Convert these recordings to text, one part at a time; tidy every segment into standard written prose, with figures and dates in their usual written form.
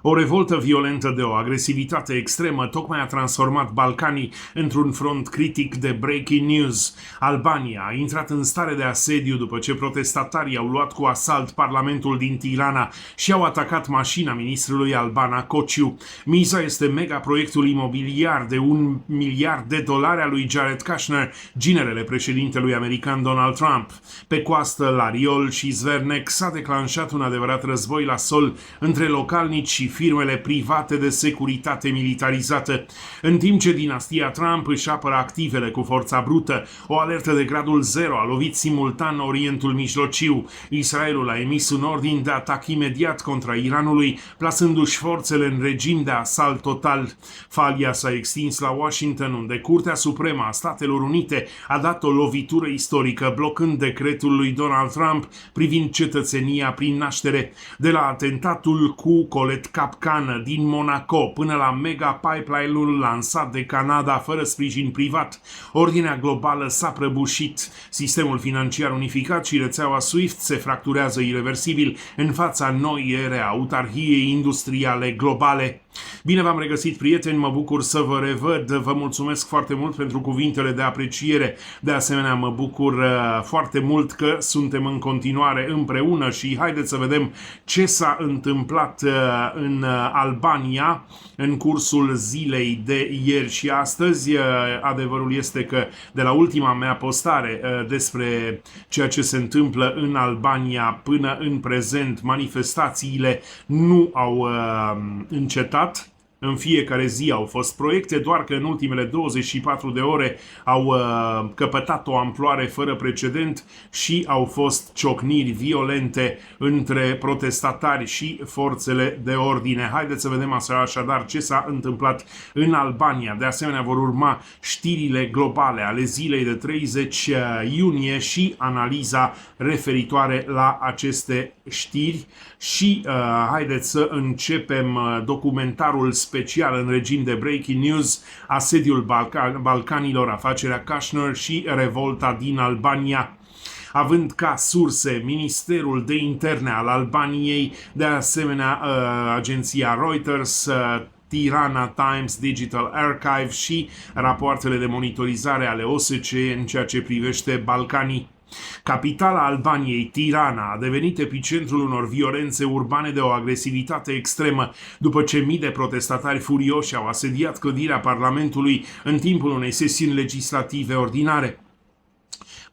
O revoltă violentă de o agresivitate extremă tocmai a transformat Balcanii într-un front critic de breaking news. Albania a intrat în stare de asediu după ce protestatarii au luat cu asalt parlamentul din Tirana și au atacat mașina ministrului Albana Kociu. Miza este megaproiectul imobiliar de $1 miliard a lui Jared Kushner, ginerele președintelui american Donald Trump. Pe coastă, la Riol și Zvernek s-a declanșat un adevărat război la sol între localnici și firmele private de securitate militarizată. În timp ce dinastia Trump își apără activele cu forța brută, o alertă de gradul 0 a lovit simultan Orientul Mijlociu. Israelul a emis un ordin de atac imediat contra Iranului, plasându-și forțele în regim de asalt total. Falia s-a extins la Washington, unde Curtea Supremă a Statelor Unite a dat o lovitură istorică, blocând decretul lui Donald Trump privind cetățenia prin naștere. De la atentatul cu Colette Capcană din Monaco până la mega pipeline-ul lansat de Canada fără sprijin privat, ordinea globală s-a prăbușit. Sistemul financiar unificat și rețeaua SWIFT se fracturează ireversibil în fața noii ere a autarhiei industriale globale. Bine v-am regăsit, prieteni, mă bucur să vă revăd, vă mulțumesc foarte mult pentru cuvintele de apreciere. De asemenea, mă bucur foarte mult că suntem în continuare împreună și haideți să vedem ce s-a întâmplat în Albania în cursul zilei de ieri și astăzi. Adevărul este că de la ultima mea postare despre ceea ce se întâmplă în Albania până în prezent, manifestațiile nu au încetat. În fiecare zi au fost proiecte, doar că în ultimele 24 de ore au căpătat o amploare fără precedent și au fost ciocniri violente între protestatari și forțele de ordine. Haideți să vedem așadar ce s-a întâmplat în Albania. De asemenea, vor urma știrile globale ale zilei de 30 iunie și analiza referitoare la aceste știri. Și haideți să începem documentarul special în regim de breaking news, asediul Balcanilor, afacerea Kushner și revolta din Albania, având ca surse Ministerul de Interne al Albaniei, de asemenea agenția Reuters, Tirana Times Digital Archive și rapoartele de monitorizare ale OSCE în ceea ce privește Balcanii. Capitala Albaniei, Tirana, a devenit epicentrul unor violențe urbane de o agresivitate extremă după ce mii de protestatari furioși au asediat clădirea Parlamentului în timpul unei sesiuni legislative ordinare.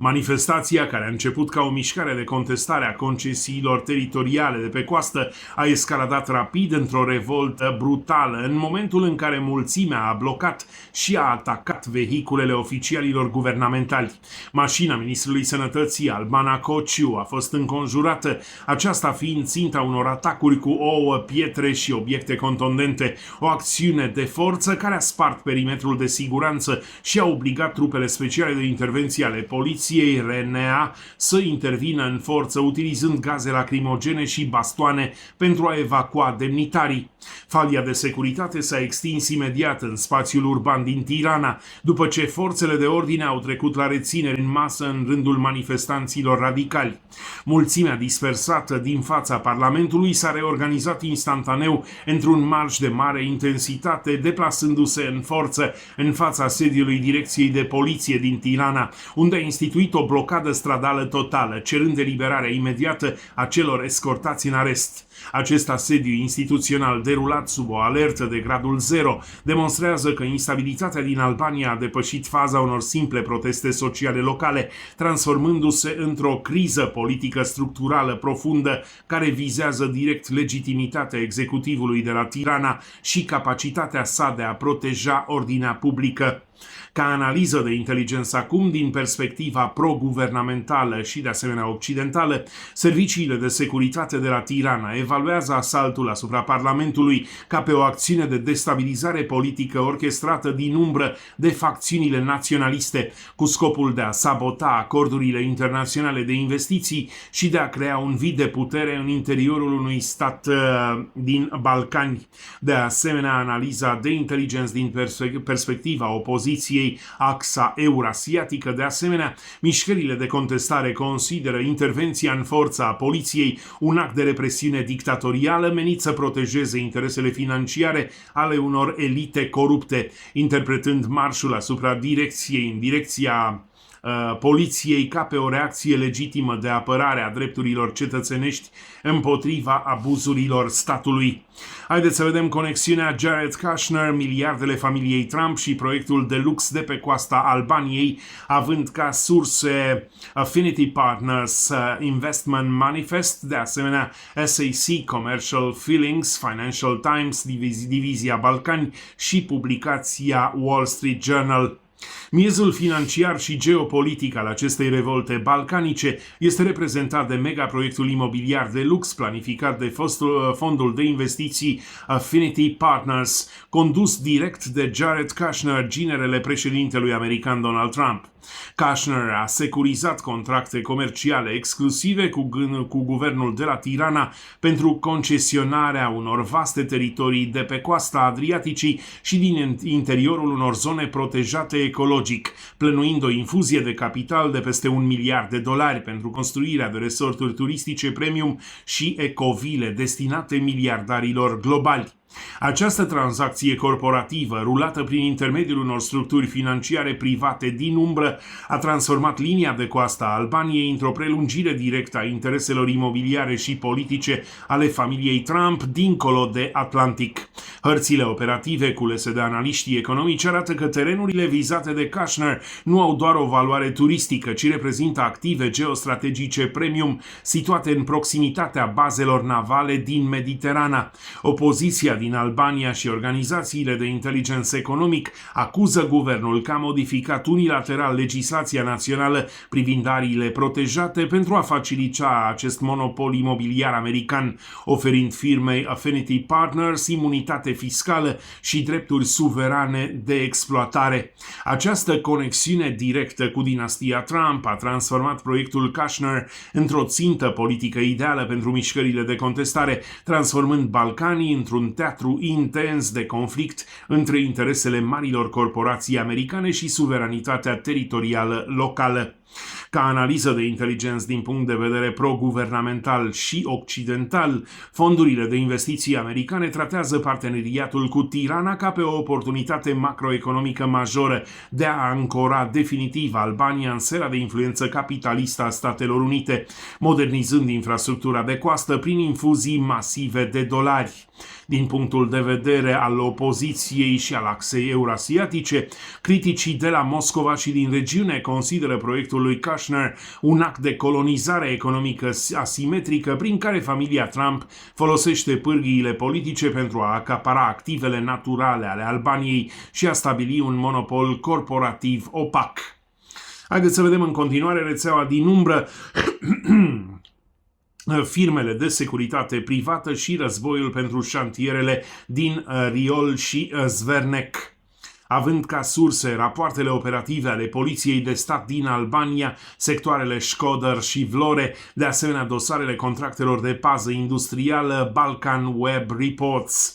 Manifestația, care a început ca o mișcare de contestare a concesiilor teritoriale de pe coastă, a escaladat rapid într-o revoltă brutală, în momentul în care mulțimea a blocat și a atacat vehiculele oficialilor guvernamentali. Mașina ministrului Sănătății, Albana Kociu, a fost înconjurată, aceasta fiind ținta unor atacuri cu ouă, pietre și obiecte contundente, o acțiune de forță care a spart perimetrul de siguranță și a obligat trupele speciale de intervenție ale poliției RNA să intervină în forță utilizând gaze lacrimogene și bastoane pentru a evacua demnitarii. Falia de securitate s-a extins imediat în spațiul urban din Tirana, după ce forțele de ordine au trecut la rețineri în masă în rândul manifestanților radicali. Mulțimea dispersată din fața Parlamentului s-a reorganizat instantaneu într-un marș de mare intensitate, deplasându-se în forță în fața sediului Direcției de Poliție din Tirana, unde a instituit o blocadă stradală totală, cerând eliberarea imediată a celor escortați în arest. Acest asediu instituțional, derulat sub o alertă de gradul 0, demonstrează că instabilitatea din Albania a depășit faza unor simple proteste sociale locale, transformându-se într-o criză politică structurală profundă care vizează direct legitimitatea executivului de la Tirana și capacitatea sa de a proteja ordinea publică. Ca analiză de inteligență acum, din perspectiva pro-guvernamentală și de asemenea occidentală, serviciile de securitate de la Tirana evaluează asaltul asupra Parlamentului ca pe o acțiune de destabilizare politică orchestrată din umbră de facțiunile naționaliste, cu scopul de a sabota acordurile internaționale de investiții și de a crea un vid de putere în interiorul unui stat din Balcani. De asemenea, analiza de inteligență din perspectiva opoziției, axa eurasiatică, de asemenea, Mișcările de contestare consideră intervenția în forță a poliției un act de represiune dictatorială menit să protejeze interesele financiare ale unor elite corupte, interpretând marșul asupra direcției în direcția poliției ca pe o reacție legitimă de apărare a drepturilor cetățenești împotriva abuzurilor statului. Haideți să vedem conexiunea Jared Kushner, miliardele familiei Trump și proiectul de lux de pe coasta Albaniei, având ca surse Affinity Partners Investment Manifest, de asemenea SAC Commercial Feelings, Financial Times, Divizia Balcani și publicația Wall Street Journal. Miezul financiar și geopolitic al acestei revolte balcanice este reprezentat de megaproiectul imobiliar de lux planificat de fondul de investiții Affinity Partners, condus direct de Jared Kushner, ginerele președintelui american Donald Trump. Kushner a securizat contracte comerciale exclusive cu guvernul de la Tirana pentru concesionarea unor vaste teritorii de pe coasta Adriaticii și din interiorul unor zone protejate ecologic, plănuind o infuzie de capital de peste $1 miliard pentru construirea de resorturi turistice premium și ecovile destinate miliardarilor globali. Această tranzacție corporativă, rulată prin intermediul unor structuri financiare private din umbră, a transformat linia de coastă a Albaniei într-o prelungire directă a intereselor imobiliare și politice ale familiei Trump dincolo de Atlantic. Hărțile operative culese de analiștii economici arată că terenurile vizate de Kushner nu au doar o valoare turistică, ci reprezintă active geostrategice premium situate în proximitatea bazelor navale din Mediterana. Opoziția din Albania și organizațiile de inteligență economic acuză guvernul că a modificat unilateral legislația națională privind ariile protejate pentru a facilita acest monopol imobiliar american, oferind firmei Affinity Partners imunitate fiscală și drepturi suverane de exploatare. Această conexiune directă cu dinastia Trump a transformat proiectul Kushner într-o țintă politică ideală pentru mișcările de contestare, transformând Balcanii într-un teatru intens de conflict între interesele marilor corporații americane și suveranitatea teritorială locală. Ca analiză de inteligență din punct de vedere pro-guvernamental și occidental, fondurile de investiții americane tratează parteneriatul cu Tirana ca pe o oportunitate macroeconomică majoră de a ancora definitiv Albania în sfera de influență capitalistă a Statelor Unite, modernizând infrastructura de coastă prin infuzii masive de dolari. Din punctul de vedere al opoziției și al axei eurasiatice, criticii de la Moscova și din regiune consideră proiectul lui Kushner un act de colonizare economică asimetrică prin care familia Trump folosește pârghiile politice pentru a acapara activele naturale ale Albaniei și a stabili un monopol corporativ opac. Haideți să vedem în continuare rețeaua din umbră, firmele de securitate privată și războiul pentru șantierele din Riol și Zvernec. Având ca surse rapoartele operative ale Poliției de Stat din Albania, sectoarele Shkodër și Vlore, de asemenea dosarele contractelor de pază industrială Balkan Web Reports.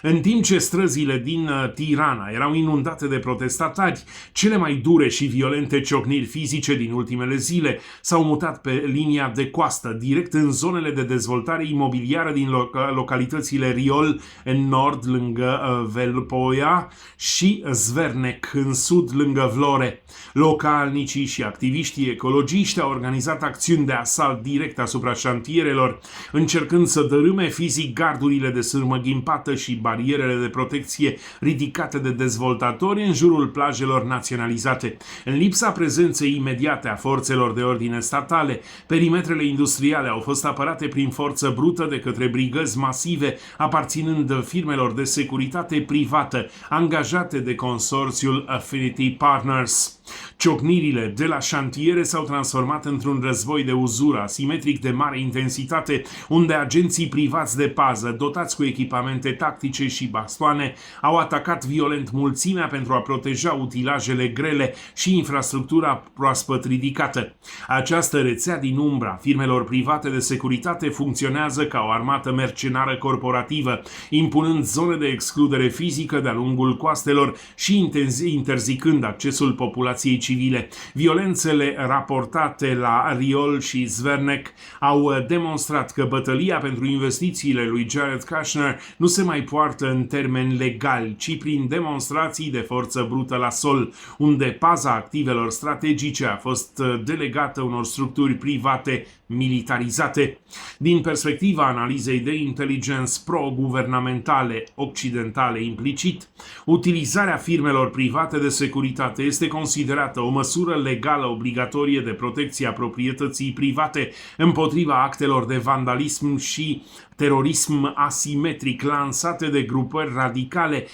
În timp ce străzile din Tirana erau inundate de protestatari, cele mai dure și violente ciocniri fizice din ultimele zile s-au mutat pe linia de coastă, direct în zonele de dezvoltare imobiliară din localitățile Riol, în nord, lângă Velpoia, și Zvernec, în sud, lângă Vlore. Localnicii și activiștii ecologiști au organizat acțiuni de asalt direct asupra șantierelor, încercând să dărâme fizic gardurile de sârmă ghimpată și barierele de protecție ridicate de dezvoltatori în jurul plajelor naționalizate. În lipsa prezenței imediate a forțelor de ordine statale, perimetrele industriale au fost apărate prin forță brută de către brigăzi masive aparținând firmelor de securitate privată angajate de consorțiul Affinity Partners. Ciocnirile de la șantiere s-au transformat într-un război de uzură asimetric de mare intensitate, unde agenții privați de pază, dotați cu echipamente tactice și bastoane, au atacat violent mulțimea pentru a proteja utilajele grele și infrastructura proaspăt ridicată. Această rețea din umbra firmelor private de securitate funcționează ca o armată mercenară corporativă, impunând zone de excludere fizică de-a lungul coastelor și interzicând accesul populației populației civile. Violențele raportate la Riol și Zvernek au demonstrat că bătălia pentru investițiile lui Jared Kushner nu se mai poartă în termeni legali, ci prin demonstrații de forță brută la sol, unde paza activelor strategice a fost delegată unor structuri private militarizate. Din perspectiva analizei de inteligență pro-guvernamentale occidentale implicit, utilizarea firmelor private de securitate este considerată o măsură legală obligatorie de protecție a proprietății private împotriva actelor de vandalism și terorism asimetric lansate de grupări radicale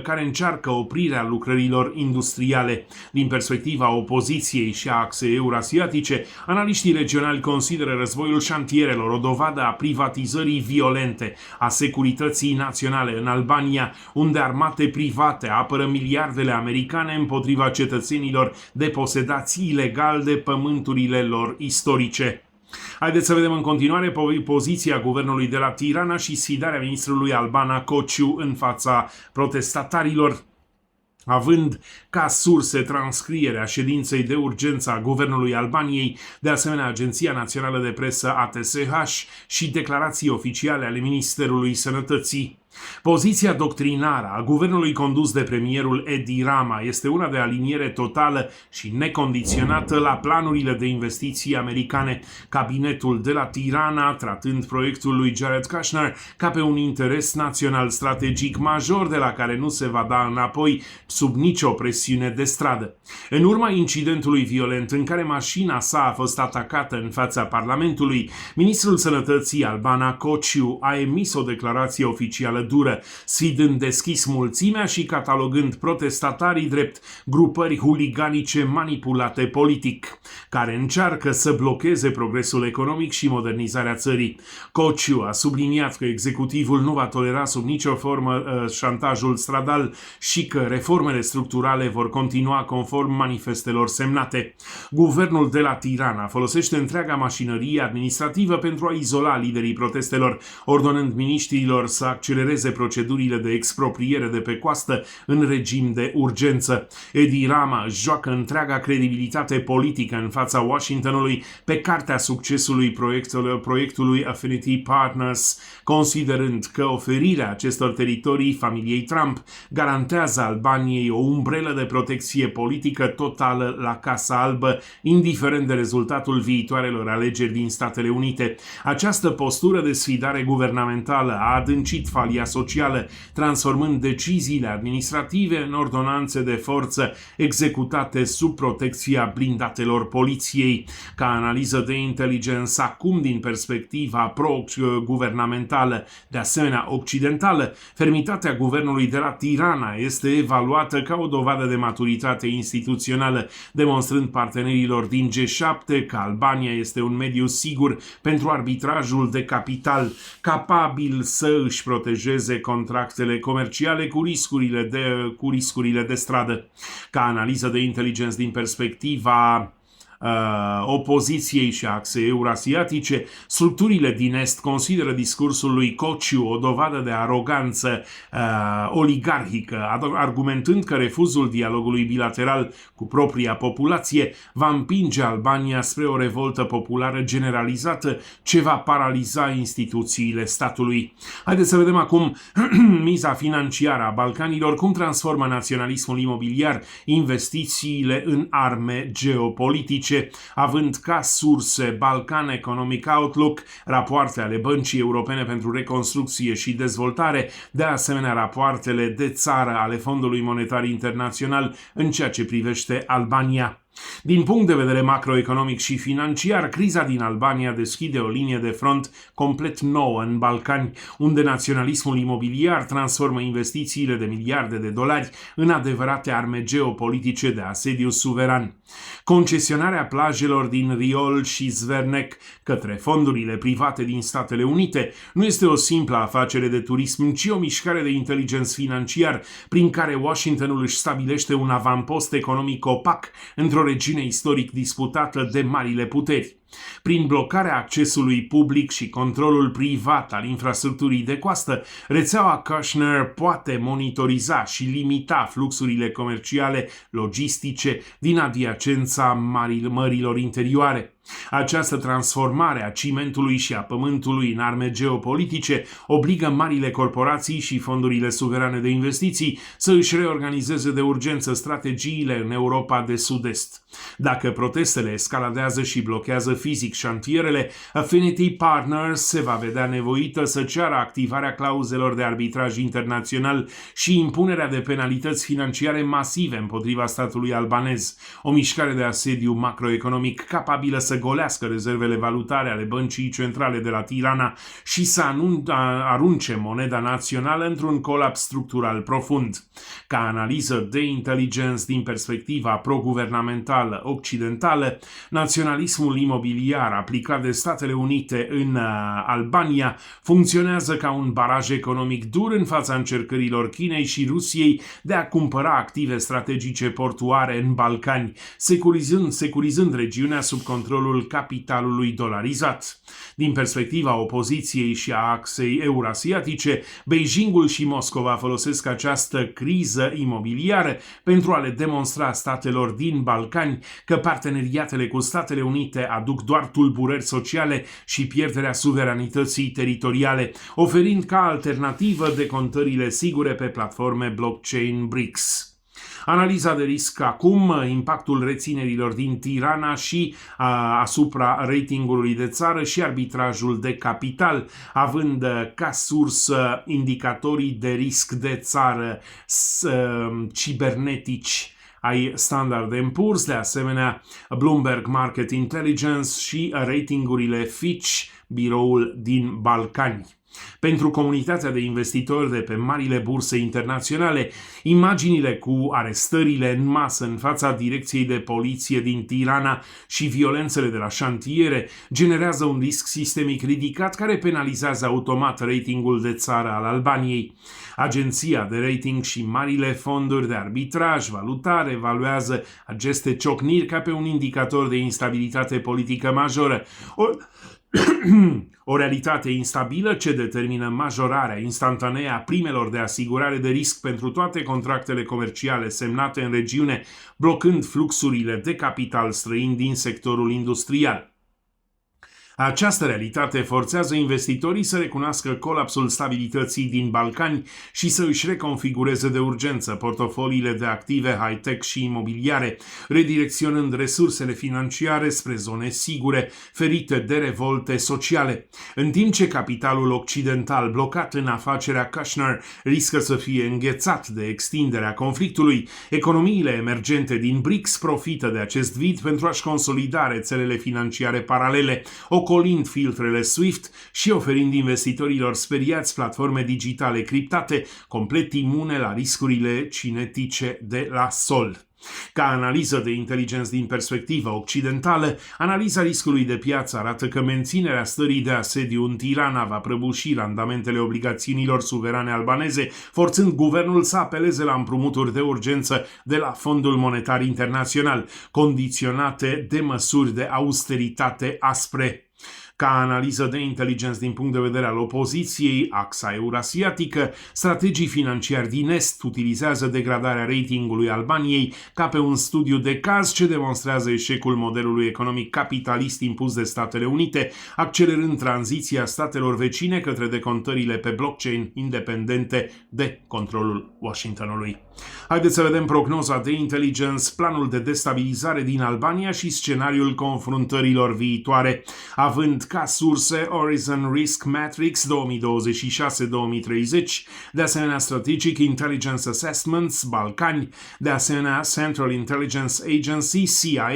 care încearcă oprirea lucrărilor industriale. Din perspectiva opoziției și a axei eurasiatice, analiștii regionali consideră războiul șantierelor o dovadă a privatizării violente a securității naționale în Albania, unde armate private apără miliardele americane împotriva cetățenilor deposedați ilegal de pământurile lor istorice. Haideți să vedem în continuare poziția guvernului de la Tirana și sfidarea ministrului Albana Kociu în fața protestatarilor, având ca surse transcrierea ședinței de urgență a Guvernului Albaniei, de asemenea Agenția Națională de Presă ATSH și declarații oficiale ale Ministerului Sănătății. Poziția doctrinară a guvernului condus de premierul Edi Rama este una de aliniere totală și necondiționată la planurile de investiții americane, cabinetul de la Tirana tratând proiectul lui Jared Kushner ca pe un interes național strategic major de la care nu se va da înapoi sub nicio presiune de stradă. În urma incidentului violent în care mașina sa a fost atacată în fața Parlamentului, ministrul Sănătății Albana Kociu a emis o declarație oficială dură, sfidând deschis mulțimea și catalogând protestatarii drept grupări huliganice manipulate politic, care încearcă să blocheze progresul economic și modernizarea țării. Kociu a subliniat că executivul nu va tolera sub nicio formă șantajul stradal și că reformele structurale vor continua conform manifestelor semnate. Guvernul de la Tirana folosește întreaga mașinărie administrativă pentru a izola liderii protestelor, ordonând miniștrilor să accelereze procedurile de expropriere de pe coastă în regim de urgență. Edi Rama joacă întreaga credibilitate politică în fața Washingtonului pe cartea succesului proiectului Affinity Partners, considerând că oferirea acestor teritorii familiei Trump garantează Albaniei o umbrelă de protecție politică totală la Casa Albă, indiferent de rezultatul viitoarelor alegeri din Statele Unite. Această postură de sfidare guvernamentală a adâncit falia socială, transformând deciziile administrative în ordonanțe de forță executate sub protecția blindatelor poliției. Ca analiză de inteligență acum din perspectiva pro-guvernamentală, de asemenea occidentală, fermitatea guvernului de la Tirana este evaluată ca o dovadă de maturitate instituțională, demonstrând partenerilor din G7 că Albania este un mediu sigur pentru arbitrajul de capital, capabil să își protejeze contractele comerciale cu riscurile de stradă. Ca analiză de inteligență din perspectiva opoziției și axe eurasiatice, structurile din Est consideră discursul lui Kociu o dovadă de aroganță oligarhică, argumentând că refuzul dialogului bilateral cu propria populație va împinge Albania spre o revoltă populară generalizată ce va paraliza instituțiile statului. Haideți să vedem acum miza financiară a Balcanilor, cum transformă naționalismul imobiliar investițiile în arme geopolitice, având ca surse Balkan Economic Outlook, rapoarte ale Băncii Europene pentru Reconstrucție și Dezvoltare, de asemenea rapoartele de țară ale Fondului Monetar Internațional în ceea ce privește Albania. Din punct de vedere macroeconomic și financiar, criza din Albania deschide o linie de front complet nouă în Balcani, unde naționalismul imobiliar transformă investițiile de miliarde de dolari în adevărate arme geopolitice de asediu suveran. Concesionarea plajelor din Riol și Zvernek către fondurile private din Statele Unite nu este o simplă afacere de turism, ci o mișcare de inteligență financiar prin care Washingtonul își stabilește un avampost economic opac într-o regiune istoric disputată de marile puteri. Prin blocarea accesului public și controlul privat al infrastructurii de coastă, rețeaua Kushner poate monitoriza și limita fluxurile comerciale logistice din adiacența mărilor interioare. Această transformare a cimentului și a pământului în arme geopolitice obligă marile corporații și fondurile suverane de investiții să își reorganizeze de urgență strategiile în Europa de Sud-Est. Dacă protestele escaladează și blochează fizic șantierele, Affinity Partners se va vedea nevoită să ceară activarea clauzelor de arbitraj internațional și impunerea de penalități financiare masive împotriva statului albanez, o mișcare de asediu macroeconomic capabilă să golească rezervele valutare ale băncii centrale de la Tirana și să arunce moneda națională într-un colaps structural profund. Ca analiză de intelligence din perspectiva pro-guvernamentală occidentală, naționalismul imobiliar aplicat de Statele Unite în Albania funcționează ca un baraj economic dur în fața încercărilor Chinei și Rusiei de a cumpăra active strategice portuare în Balcani, securizând regiunea sub controlul capitalului dolarizat. Din perspectiva opoziției și a axei eurasiatice, Beijingul și Moscova folosesc această criză imobiliară pentru a le demonstra statelor din Balcani că parteneriatele cu Statele Unite aduc doar tulburări sociale și pierderea suveranității teritoriale, oferind ca alternativă decontările sigure pe platforme blockchain BRICS. Analiza de risc acum, impactul reținerilor din Tirana și asupra ratingului de țară și arbitrajul de capital, având ca sursă indicatorii de risc de țară cibernetici ai Standard & Poor's, de asemenea Bloomberg Market Intelligence și ratingurile Fitch, biroul din Balcani. Pentru comunitatea de investitori de pe marile burse internaționale, imaginile cu arestările în masă în fața direcției de poliție din Tirana și violențele de la șantiere generează un risc sistemic ridicat care penalizează automat ratingul de țară al Albaniei. Agenția de rating și marile fonduri de arbitraj valutar evaluează aceste ciocniri ca pe un indicator de instabilitate politică majoră. O realitate instabilă ce determină majorarea instantanee a primelor de asigurare de risc pentru toate contractele comerciale semnate în regiune, blocând fluxurile de capital străin din sectorul industrial. Această realitate forțează investitorii să recunoască colapsul stabilității din Balcani și să își reconfigureze de urgență portofoliile de active high-tech și imobiliare, redirecționând resursele financiare spre zone sigure, ferite de revolte sociale. În timp ce capitalul occidental blocat în afacerea Kushner riscă să fie înghețat de extinderea conflictului, economiile emergente din BRICS profită de acest vid pentru a-și consolida rețelele financiare paralele, ocolind filtrele SWIFT și oferind investitorilor speriați platforme digitale criptate, complet imune la riscurile cinetice de la sol. Ca analiză de inteligență din perspectivă occidentală, analiza riscului de piață arată că menținerea stării de asediu în Tirana va prăbuși randamentele obligațiunilor suverane albaneze, forțând guvernul să apeleze la împrumuturi de urgență de la Fondul Monetar Internațional, condiționate de măsuri de austeritate aspre. Ca analiză de inteligență din punct de vedere al opoziției, axa eurasiatică, strategii financiari din Est utilizează degradarea ratingului Albaniei ca pe un studiu de caz ce demonstrează eșecul modelului economic capitalist impus de Statele Unite, accelerând tranziția statelor vecine către decontările pe blockchain independente de controlul Washingtonului. Haideți să vedem prognoza de intelligence, planul de destabilizare din Albania și scenariul confruntărilor viitoare, având ca surse Horizon Risk Matrix 2026-2030, de asemenea Strategic Intelligence Assessments Balcani, de asemenea Central Intelligence Agency CIA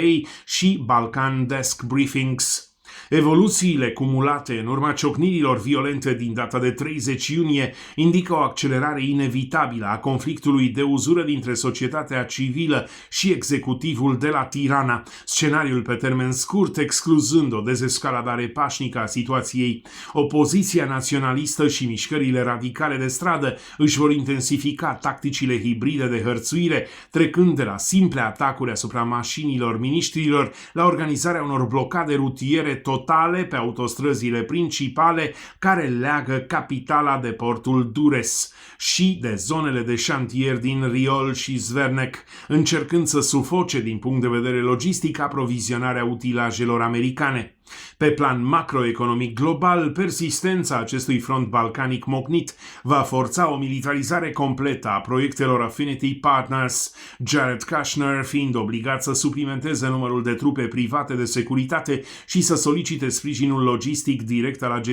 și Balkan Desk Briefings. Evoluțiile cumulate în urma ciocnirilor violente din data de 30 iunie indică o accelerare inevitabilă a conflictului de uzură dintre societatea civilă și executivul de la Tirana, scenariul pe termen scurt excluzând o dezescaladare pașnică a situației. Opoziția naționalistă și mișcările radicale de stradă își vor intensifica tacticile hibride de hărțuire, trecând de la simple atacuri asupra mașinilor miniștrilor la organizarea unor blocade rutiere totale pe autostrăzile principale care leagă capitala de portul Durres și de zonele de șantier din Riol și Zvernec, încercând să sufoce din punct de vedere logistic aprovizionarea utilajelor americane. Pe plan macroeconomic global, persistența acestui front balcanic mocnit va forța o militarizare completă a proiectelor Affinity Partners, Jared Kushner fiind obligat să suplimenteze numărul de trupe private de securitate și să solicite sprijinul logistic direct al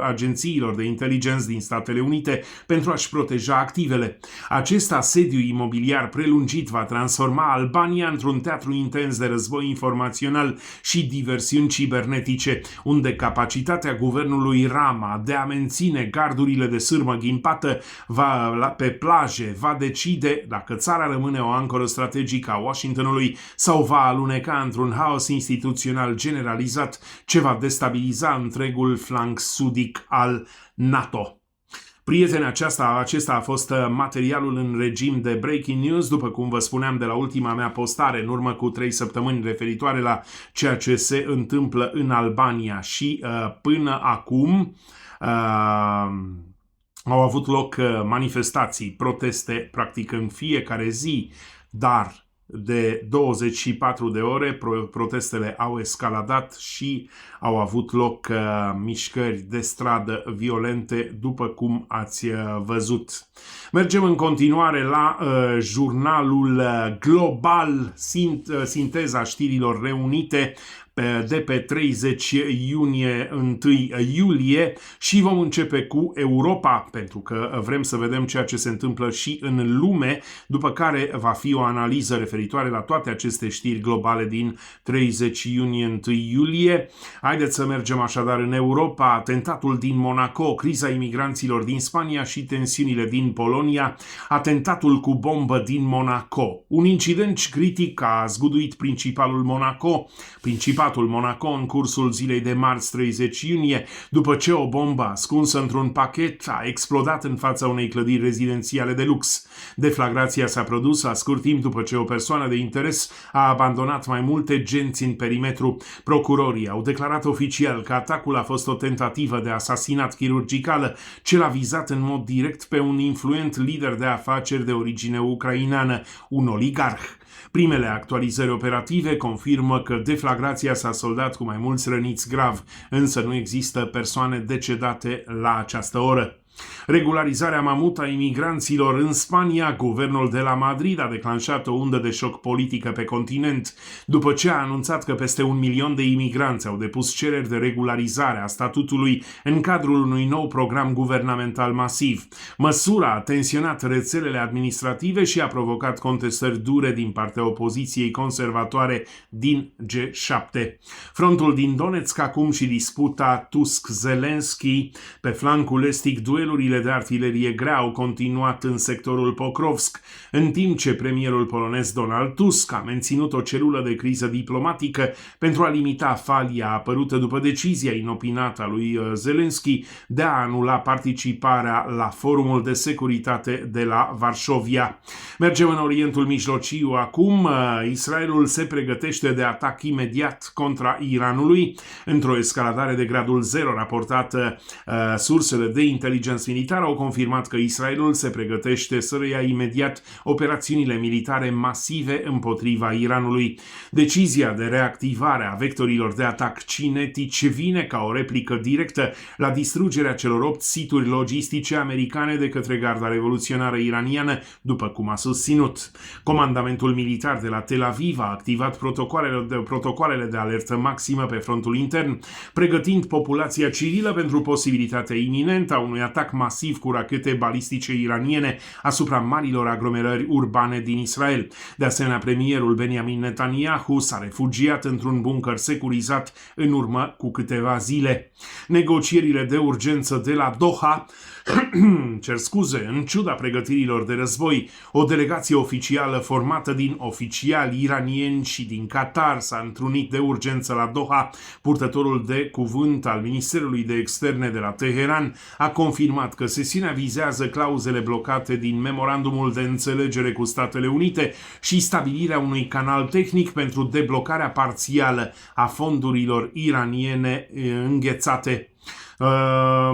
agențiilor de inteligență din Statele Unite pentru a-și proteja activele. Acest asediu imobiliar prelungit va transforma Albania într-un teatru intens de război informațional și diversiuni cibernetice, unde capacitatea guvernului Rama de a menține gardurile de sârmă ghimpată pe plaje va decide dacă țara rămâne o ancoră strategică a Washingtonului sau va aluneca într-un haos instituțional generalizat ce va destabiliza întregul flanc sudic al NATO. Prieteni, acesta a fost materialul în regim de breaking news, după cum vă spuneam de la ultima mea postare în urmă cu 3 săptămâni referitoare la ceea ce se întâmplă în Albania și până acum au avut loc manifestații, proteste practic în fiecare zi, dar de 24 de ore protestele au escaladat și au avut loc mișcări de stradă violente, după cum ați văzut. Mergem în continuare la jurnalul global, sinteza știrilor reunite de pe 30 iunie, 1 iulie și vom începe cu Europa, pentru că vrem să vedem ceea ce se întâmplă și în lume, după care va fi o analiză referitoare la toate aceste știri globale din 30 iunie, 1 iulie. Haideți să mergem așadar în Europa. Atentatul din Monaco, criza imigranților din Spania și tensiunile din Polonia. Atentatul cu bombă din Monaco. Un incident critic a zguduit Principatul Monaco în cursul zilei de marți 30 iunie, după ce o bombă ascunsă într-un pachet a explodat în fața unei clădiri rezidențiale de lux. Deflagrația s-a produs la scurt timp după ce o persoană de interes a abandonat mai multe genți în perimetru. Procurorii au declarat oficial că atacul a fost o tentativă de asasinat chirurgicală ce l-a vizat în mod direct pe un influent lider de afaceri de origine ucraineană, un oligarh. Primele actualizări operative confirmă că deflagrația s-a soldat cu mai mulți răniți grav, însă nu există persoane decedate la această oră. Regularizarea mamută a imigranților în Spania. Guvernul de la Madrid a declanșat o undă de șoc politică pe continent după ce a anunțat că peste 1 milion de imigranți au depus cereri de regularizare a statutului în cadrul unui nou program guvernamental masiv. Măsura a tensionat rețelele administrative și a provocat contestări dure din partea opoziției conservatoare din G7. Frontul din Donetsk acum și disputa Tusk-Zelenski. Pe flancul estic, duelurile de artilerie grea au continuat în sectorul Pokrovsk, în timp ce premierul polonez Donald Tusk a menținut o celulă de criză diplomatică pentru a limita falia apărută după decizia inopinată a lui Zelensky de a anula participarea la Forumul de Securitate de la Varșovia. Mergem în Orientul Mijlociu acum. Israelul se pregătește de atac imediat contra Iranului într-o escaladare de gradul 0 raportată. Sursele de inteligență militară au confirmat că Israelul se pregătește să reia imediat operațiunile militare masive împotriva Iranului. Decizia de reactivare a vectorilor de atac cinetici vine ca o replică directă la distrugerea celor 8 situri logistice americane de către Garda Revoluționară Iraniană, după cum a susținut. Comandamentul militar de la Tel Aviv a activat protocoalele de alertă maximă pe frontul intern, pregătind populația civilă pentru posibilitatea iminentă a unui atac atac masiv cu rachete balistice iraniene asupra marilor aglomerări urbane din Israel. De asemenea, premierul Benjamin Netanyahu s-a refugiat într-un bunker securizat în urmă cu câteva zile. Negocierile de urgență de la Doha în ciuda pregătirilor de război, o delegație oficială formată din oficiali iranieni și din Qatar s-a întrunit de urgență la Doha. Purtătorul de cuvânt al Ministerului de Externe de la Teheran a confirmat că sesiunea vizează clauzele blocate din memorandumul de înțelegere cu Statele Unite și stabilirea unui canal tehnic pentru deblocarea parțială a fondurilor iraniene înghețate.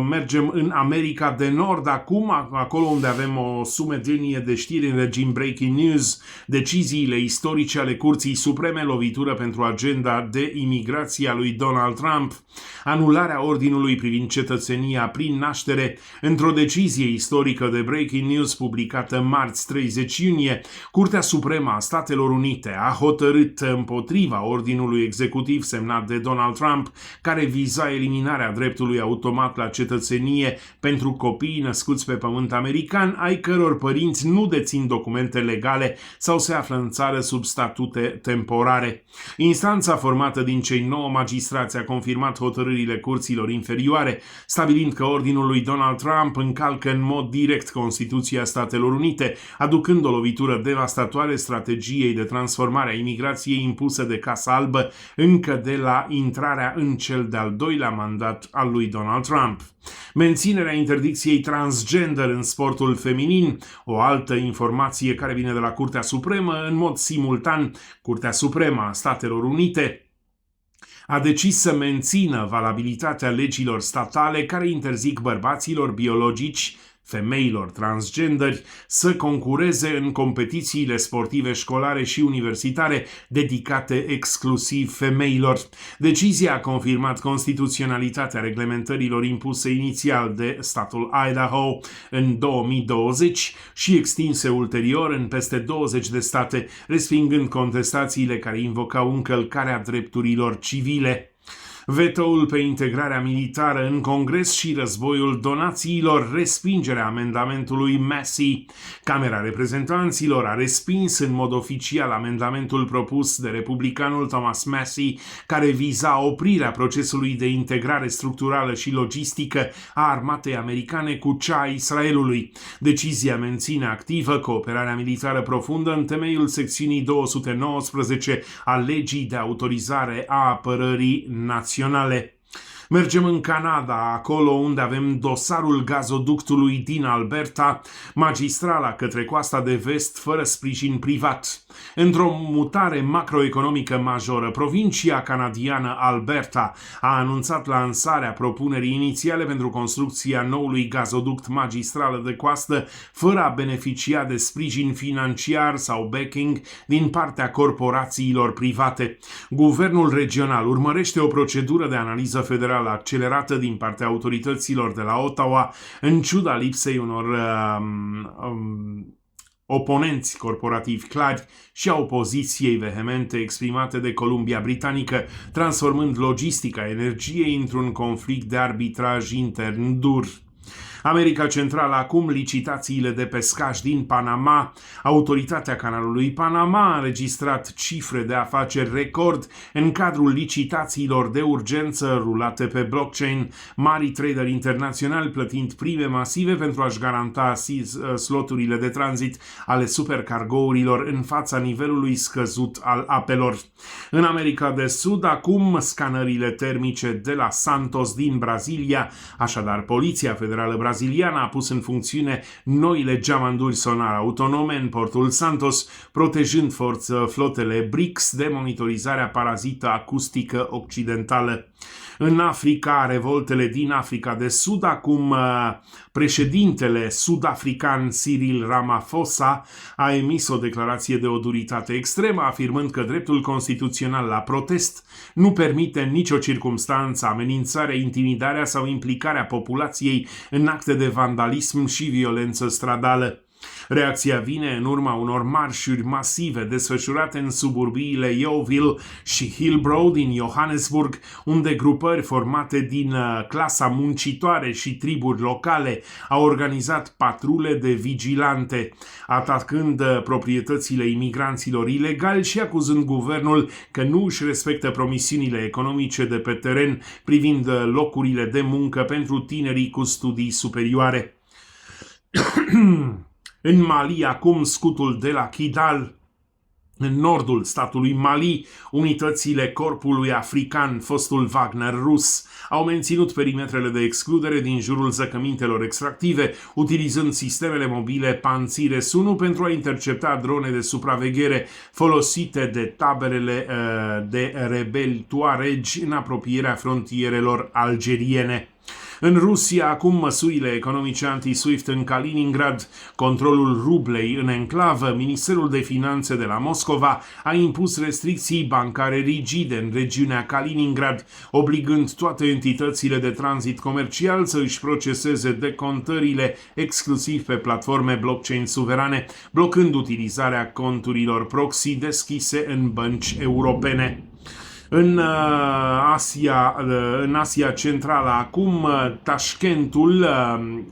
Mergem în America de Nord acum, acolo unde avem o sumedenie de știri în regim breaking news, deciziile istorice ale Curții Supreme, lovitură pentru agenda de imigrație a lui Donald Trump, anularea ordinului privind cetățenia prin naștere. Într-o decizie istorică de breaking news publicată marți 30 iunie, Curtea Supremă a Statelor Unite a hotărât împotriva ordinului executiv semnat de Donald Trump, care viza eliminarea dreptului automat la cetățenie pentru copiii născuți pe pământ american, ai căror părinți nu dețin documente legale sau se află în țară sub statute temporare. Instanța formată din cei 9 magistrați a confirmat hotărârile curților inferioare, stabilind că ordinul lui Donald Trump încalcă în mod direct Constituția Statelor Unite, aducând o lovitură devastatoare strategiei de transformare a imigrației impusă de Casa Albă încă de la intrarea în cel de-al doilea mandat al lui Donald Trump. Menținerea interdicției transgender în sportul feminin, o altă informație care vine de la Curtea Supremă. În mod simultan, Curtea Supremă a Statelor Unite a decis să mențină valabilitatea legilor statale care interzic bărbaților biologici, femeilor transgenderi, să concureze în competițiile sportive școlare și universitare dedicate exclusiv femeilor. Decizia a confirmat constituționalitatea reglementărilor impuse inițial de statul Idaho în 2020 și extinse ulterior în peste 20 de state, respingând contestațiile care invocau încălcarea drepturilor civile. Vetoul pe integrarea militară în Congres și războiul donațiilor, respingerea amendamentului Massey. Camera Reprezentanților a respins în mod oficial amendamentul propus de republicanul Thomas Massey, care viza oprirea procesului de integrare structurală și logistică a armatei americane cu cea a Israelului. Decizia menține activă cooperarea militară profundă în temeiul secțiunii 219 a legii de autorizare a apărării naționale. Mergem în Canada, acolo unde avem dosarul gazoductului din Alberta, magistrala către coasta de vest fără sprijin privat. Într-o mutare macroeconomică majoră, provincia canadiană Alberta a anunțat lansarea propunerii inițiale pentru construcția noului gazoduct magistral de coastă, fără a beneficia de sprijin financiar sau backing din partea corporațiilor private. Guvernul regional urmărește o procedură de analiză federală accelerată din partea autorităților de la Ottawa, în ciuda lipsei unor oponenți corporativi clari și a opoziției vehemente exprimate de Columbia Britanică, transformând logistica energiei într-un conflict de arbitraj intern dur. America Centrală acum, licitațiile de pescaj din Panama. Autoritatea canalului Panama a înregistrat cifre de afaceri record în cadrul licitațiilor de urgență rulate pe blockchain, mari traderi internaționali plătind prime masive pentru a-și garanta sloturile de tranzit ale supercargourilor în fața nivelului scăzut al apelor. În America de Sud, acum, scanările termice de la Santos din Brazilia, așadar Poliția Federală Braziliană a pus în funcțiune noile geamanduri sonar autonome în portul Santos, protejând flotele BRICS de monitorizarea parazită acustică occidentală. În Africa, revoltele din Africa de Sud, acum președintele sud-african Cyril Ramaphosa a emis o declarație de o duritate extremă, afirmând că dreptul constituțional la protest nu permite în nicio circumstanță amenințarea, intimidarea sau implicarea populației în acte de vandalism și violență stradală. Reacția vine în urma unor marșuri masive desfășurate în suburbiile Yeovil și Hillbrow din Johannesburg, unde grupări formate din clasa muncitoare și triburi locale au organizat patrule de vigilante, atacând proprietățile imigranților ilegali și acuzând guvernul că nu își respectă promisiunile economice de pe teren privind locurile de muncă pentru tinerii cu studii superioare. În Mali, acum, scutul de la Kidal, în nordul statului Mali, unitățile Corpului African, fostul Wagner rus, au menținut perimetrele de excludere din jurul zăcămintelor extractive, utilizând sistemele mobile Pantsir-S1 pentru a intercepta drone de supraveghere folosite de taberele de rebeli tuaregi în apropierea frontierelor algeriene. În Rusia, acum, măsurile economice anti-SWIFT în Kaliningrad, controlul rublei în enclavă, Ministerul de Finanțe de la Moscova a impus restricții bancare rigide în regiunea Kaliningrad, obligând toate entitățile de tranzit comercial să își proceseze decontările exclusiv pe platforme blockchain suverane, blocând utilizarea conturilor proxy deschise în bănci europene. În Asia Centrală acum, Tashkentul,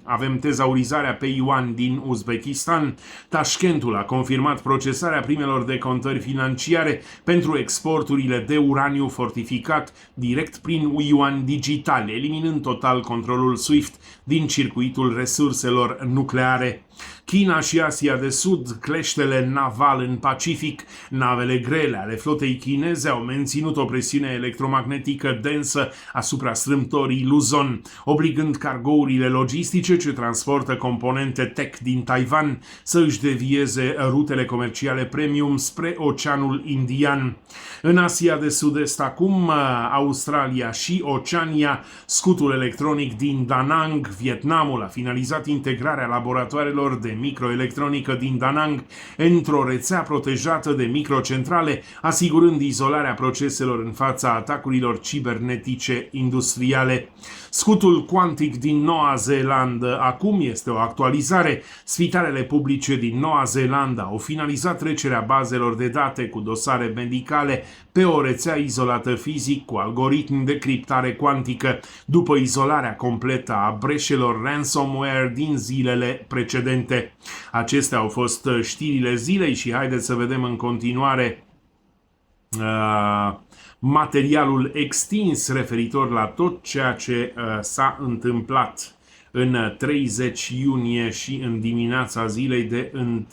avem tezaurizarea pe yuan din Uzbekistan. Tashkentul a confirmat procesarea primelor decontări financiare pentru exporturile de uraniu fortificat direct prin yuan digital, eliminând total controlul SWIFT din circuitul resurselor nucleare. China și Asia de Sud, cleștele naval în Pacific, navele grele ale flotei chineze au menținut o presiune electromagnetică densă asupra strâmtorii Luzon, obligând cargourile logistice ce transportă componente tech din Taiwan să își devieze rutele comerciale premium spre Oceanul Indian. În Asia de Sud-Est acum, Australia și Oceania, scutul electronic din Da Nang, Vietnamul, a finalizat integrarea laboratoarelor de microelectronică din Da Nang într-o rețea protejată de microcentrale, asigurând izolarea proceselor în fața atacurilor cibernetice industriale. Scutul cuantic din Noua Zeelandă acum este o actualizare. Spitalele publice din Noua Zeelandă au finalizat trecerea bazelor de date cu dosare medicale pe o rețea izolată fizic cu algoritmi de criptare cuantică, după izolarea completă a breșelor ransomware din zilele precedente. Acestea au fost știrile zilei și haideți să vedem în continuare materialul extins referitor la tot ceea ce s-a întâmplat în 30 iunie și în dimineața zilei de 1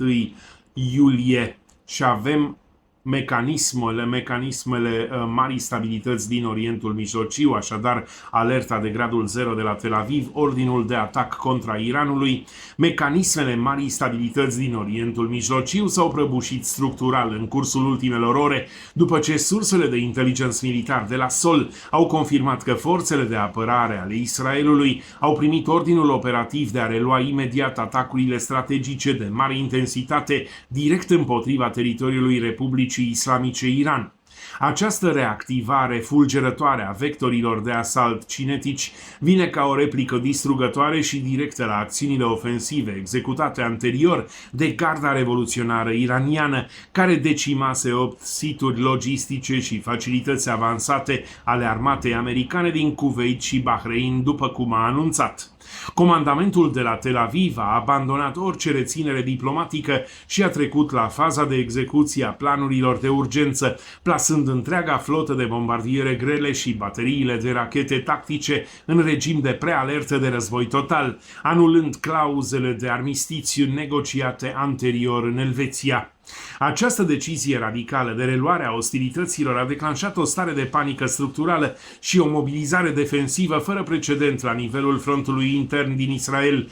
iulie. Și avem mecanismele marii stabilități din Orientul Mijlociu, așadar alerta de gradul 0 de la Tel Aviv, ordinul de atac contra Iranului. Mecanismele marii stabilități din Orientul Mijlociu s-au prăbușit structural în cursul ultimelor ore, după ce sursele de inteligență militar de la sol au confirmat că forțele de apărare ale Israelului au primit ordinul operativ de a relua imediat atacurile strategice de mare intensitate direct împotriva teritoriului Republicii Islamice Iran. Această reactivare fulgerătoare a vectorilor de asalt cinetici vine ca o replică distrugătoare și directă la acțiunile ofensive executate anterior de Garda Revoluționară Iraniană, care decimase 8 situri logistice și facilități avansate ale armatei americane din Kuwait și Bahrain, după cum a anunțat. Comandamentul de la Tel Aviv a abandonat orice reținere diplomatică și a trecut la faza de execuție a planurilor de urgență, plasând întreaga flotă de bombardiere grele și bateriile de rachete tactice în regim de prealertă de război total, anulând clauzele de armistițiu negociate anterior în Elveția. Această decizie radicală de reluare a ostilităților a declanșat o stare de panică structurală și o mobilizare defensivă fără precedent la nivelul frontului intern din Israel,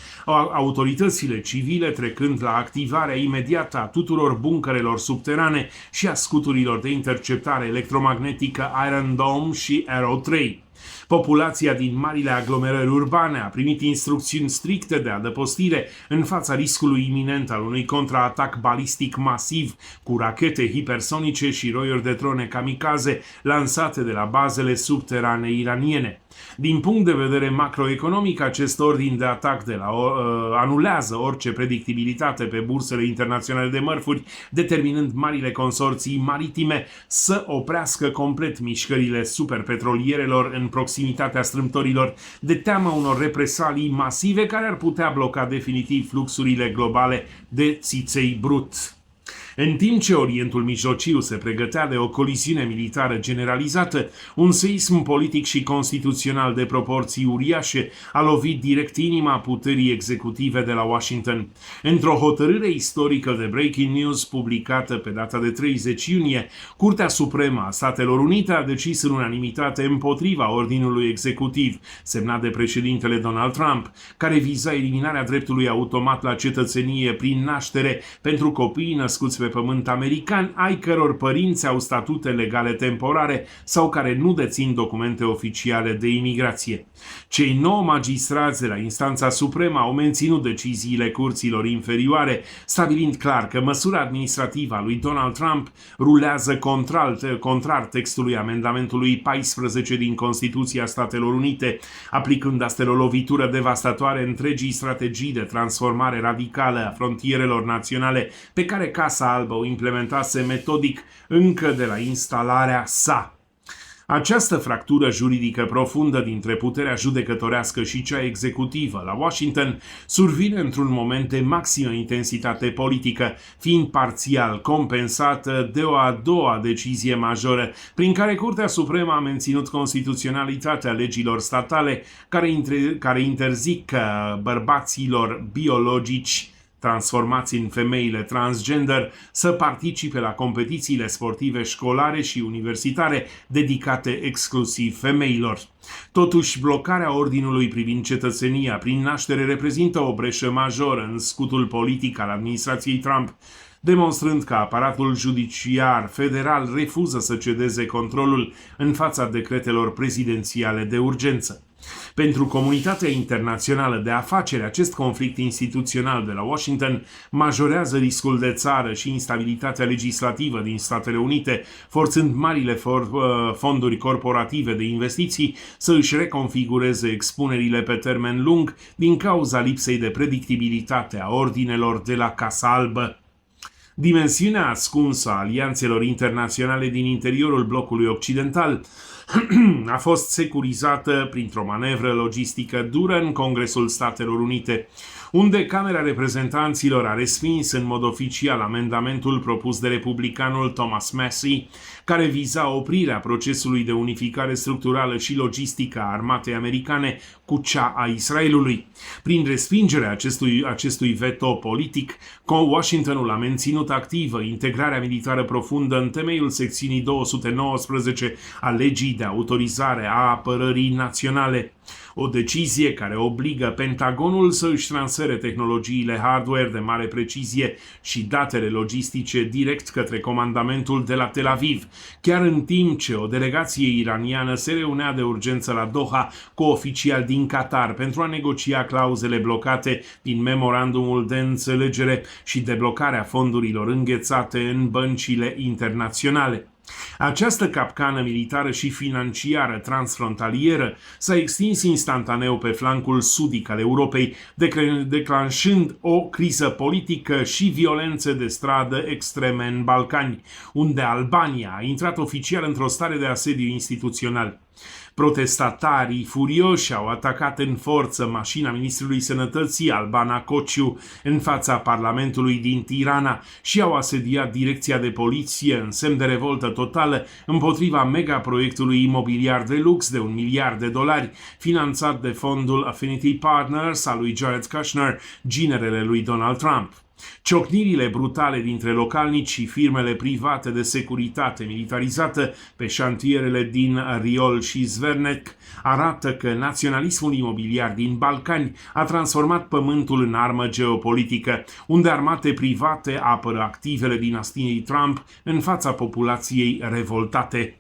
autoritățile civile trecând la activarea imediată a tuturor bunkerelor subterane și a scuturilor de interceptare electromagnetică Iron Dome și Arrow 3. Populația din marile aglomerări urbane a primit instrucțiuni stricte de adăpostire în fața riscului iminent al unui contraatac balistic masiv cu rachete hipersonice și roiuri de drone kamikaze lansate de la bazele subterane iraniene. Din punct de vedere macroeconomic, acest ordin de atac anulează orice predictibilitate pe bursele internaționale de mărfuri, determinând marile consorții maritime să oprească complet mișcările superpetrolierelor în proximitatea strâmtorilor, de teamă unor represalii masive care ar putea bloca definitiv fluxurile globale de țiței brut. În timp ce Orientul Mijlociu se pregătea de o coliziune militară generalizată, un seism politic și constituțional de proporții uriașe a lovit direct inima puterii executive de la Washington. Într-o hotărâre istorică de Breaking News publicată pe data de 30 iunie, Curtea Supremă a Statelor Unite a decis în unanimitate împotriva ordinului executiv semnat de președintele Donald Trump, care viza eliminarea dreptului automat la cetățenie prin naștere pentru copiii născuți pe pământ american, ai căror părinți au statute legale temporare sau care nu dețin documente oficiale de imigrație. Cei 9 magistrați de la Instanța Supremă au menținut deciziile curților inferioare, stabilind clar că măsura administrativă a lui Donald Trump rulează contrar textului amendamentului 14 din Constituția Statelor Unite, aplicând astfel o lovitură devastatoare întregii strategii de transformare radicală a frontierelor naționale pe care Casa Albă o implementase metodic încă de la instalarea sa. Această fractură juridică profundă dintre puterea judecătorească și cea executivă la Washington survine într-un moment de maximă intensitate politică, fiind parțial compensată de o a doua decizie majoră, prin care Curtea Supremă a menținut constituționalitatea legilor statale care interzic bărbaților biologici transformați în femeile transgender să participe la competițiile sportive școlare și universitare dedicate exclusiv femeilor. Totuși, blocarea ordinului privind cetățenia prin naștere reprezintă o breșă majoră în scutul politic al administrației Trump, demonstrând că aparatul judiciar federal refuză să cedeze controlul în fața decretelor prezidențiale de urgență. Pentru comunitatea internațională de afaceri, acest conflict instituțional de la Washington majorează riscul de țară și instabilitatea legislativă din Statele Unite, forțând marile fonduri corporative de investiții să își reconfigureze expunerile pe termen lung din cauza lipsei de predictibilitate a ordinelor de la Casa Albă. Dimensiunea ascunsă a alianțelor internaționale din interiorul blocului occidental a fost securizată printr-o manevră logistică dură în Congresul Statelor Unite, unde Camera Reprezentanților a respins în mod oficial amendamentul propus de republicanul Thomas Massie, care viza oprirea procesului de unificare structurală și logistică a armatei americane cu cea a Israelului. Prin respingerea acestui veto politic, Washingtonul a menținut activă integrarea militară profundă în temeiul secțiunii 219 a legii de autorizare a apărării naționale. O decizie care obligă Pentagonul să își transfere tehnologiile hardware de mare precizie și datele logistice direct către comandamentul de la Tel Aviv, chiar în timp ce o delegație iraniană se reunea de urgență la Doha cu oficiali din Qatar pentru a negocia clauzele blocate din memorandumul de înțelegere și deblocarea fondurilor înghețate în băncile internaționale. Această capcană militară și financiară transfrontalieră s-a extins instantaneu pe flancul sudic al Europei, declanșând o criză politică și violențe de stradă extreme în Balcani, unde Albania a intrat oficial într-o stare de asediu instituțional. Protestatarii furioși au atacat în forță mașina ministrului sănătății Albana Cociu în fața Parlamentului din Tirana și au asediat direcția de poliție în semn de revoltă totală împotriva megaproiectului imobiliar de lux de $1 miliard, finanțat de fondul Affinity Partners al lui Jared Kushner, ginerele lui Donald Trump. Ciocnirile brutale dintre localnici și firmele private de securitate militarizată pe șantierele din Riol și Zvernec arată că naționalismul imobiliar din Balcani a transformat pământul în armă geopolitică, unde armate private apără activele dinastiei Trump în fața populației revoltate.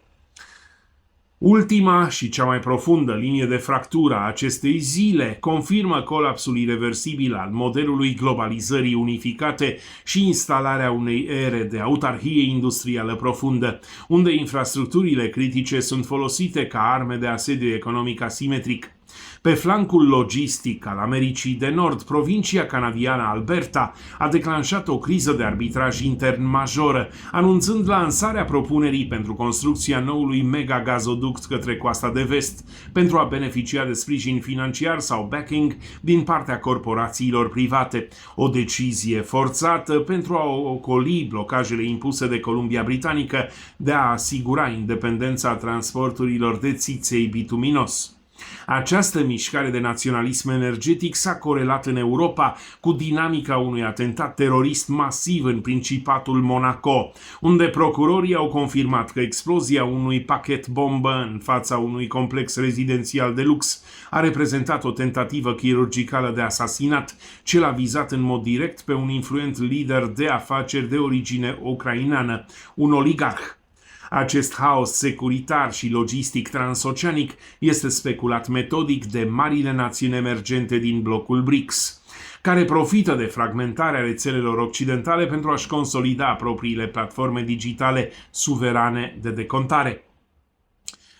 Ultima și cea mai profundă linie de fractură a acestei zile confirmă colapsul irreversibil al modelului globalizării unificate și instalarea unei ere de autarhie industrială profundă, unde infrastructurile critice sunt folosite ca arme de asediu economic asimetric. Pe flancul logistic al Americii de Nord, provincia canadiană Alberta a declanșat o criză de arbitraj intern majoră, anunțând lansarea propunerii pentru construcția noului megagazoduct către coasta de vest, pentru a beneficia de sprijin financiar sau backing din partea corporațiilor private. O decizie forțată pentru a ocoli blocajele impuse de Columbia Britanică de a asigura independența transporturilor de țiței bituminos. Această mișcare de naționalism energetic s-a corelat în Europa cu dinamica unui atentat terorist masiv în Principatul Monaco, unde procurorii au confirmat că explozia unui pachet bombă în fața unui complex rezidențial de lux a reprezentat o tentativă chirurgicală de asasinat, ce l-a vizat în mod direct pe un influent lider de afaceri de origine ucraineană, un oligarh. Acest haos securitar și logistic transoceanic este speculat metodic de marile națiuni emergente din blocul BRICS, care profită de fragmentarea rețelelor occidentale pentru a-și consolida propriile platforme digitale suverane de decontare.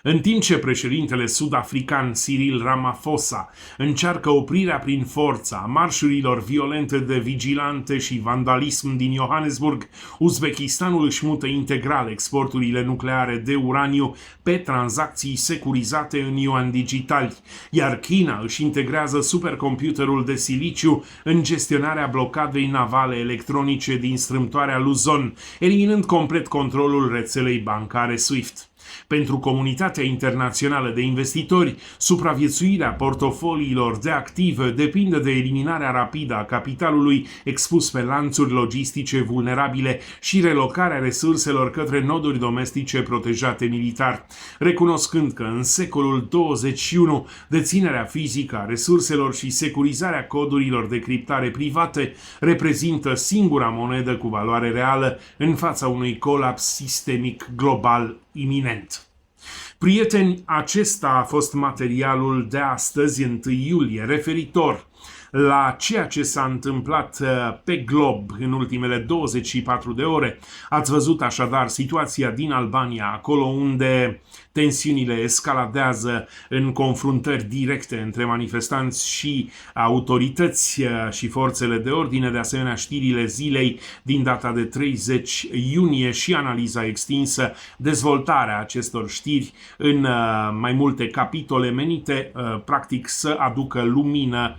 În timp ce președintele sud-african Cyril Ramaphosa încearcă oprirea prin forță a marșurilor violente de vigilante și vandalism din Johannesburg, Uzbekistanul își mută integral exporturile nucleare de uraniu pe tranzacții securizate în yuan digitali, iar China își integrează supercomputerul de siliciu în gestionarea blocadei navale electronice din strâmtoarea Luzon, eliminând complet controlul rețelei bancare SWIFT. Pentru comunitatea internațională de investitori, supraviețuirea portofoliilor de active depinde de eliminarea rapidă a capitalului expus pe lanțuri logistice vulnerabile și relocarea resurselor către noduri domestice protejate militar, recunoscând că în secolul 21 deținerea fizică a resurselor și securizarea codurilor de criptare private reprezintă singura monedă cu valoare reală în fața unui colaps sistemic global iminent. Prieteni, acesta a fost materialul de astăzi, 1 iulie, referitor la ceea ce s-a întâmplat pe glob în ultimele 24 de ore. Ați văzut așadar situația din Albania, acolo unde tensiunile escaladează în confruntări directe între manifestanți și autorități și forțele de ordine, de asemenea știrile zilei din data de 30 iunie și analiza extinsă, dezvoltarea acestor știri în mai multe capitole menite practic să aducă lumină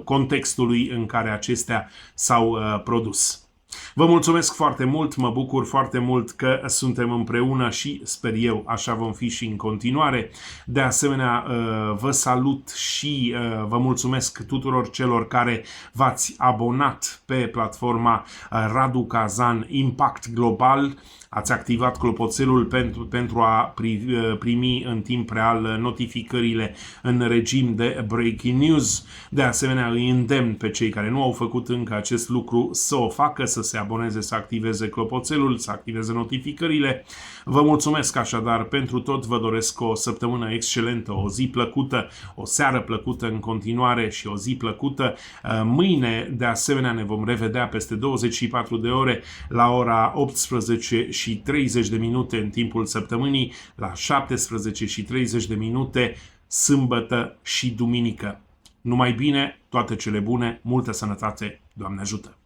contextului în care acestea s-au produs. Vă mulțumesc foarte mult, mă bucur foarte mult că suntem împreună și sper eu așa vom fi și în continuare. De asemenea, vă salut și vă mulțumesc tuturor celor care v-ați abonat pe platforma Radu Kazan Impact Global. Ați activat clopoțelul pentru a primi în timp real notificările în regim de breaking news. De asemenea, îi îndemn pe cei care nu au făcut încă acest lucru să o facă, să se aboneze, să activeze clopoțelul, să activeze notificările. Vă mulțumesc așadar pentru tot, vă doresc o săptămână excelentă, o zi plăcută, o seară plăcută în continuare și o zi plăcută. Mâine, de asemenea, ne vom revedea peste 24 de ore la ora 18 și 30 de minute în timpul săptămânii, la 17 și 30 de minute sâmbătă și duminică. Numai bine, toate cele bune, multă sănătate, Doamne ajută!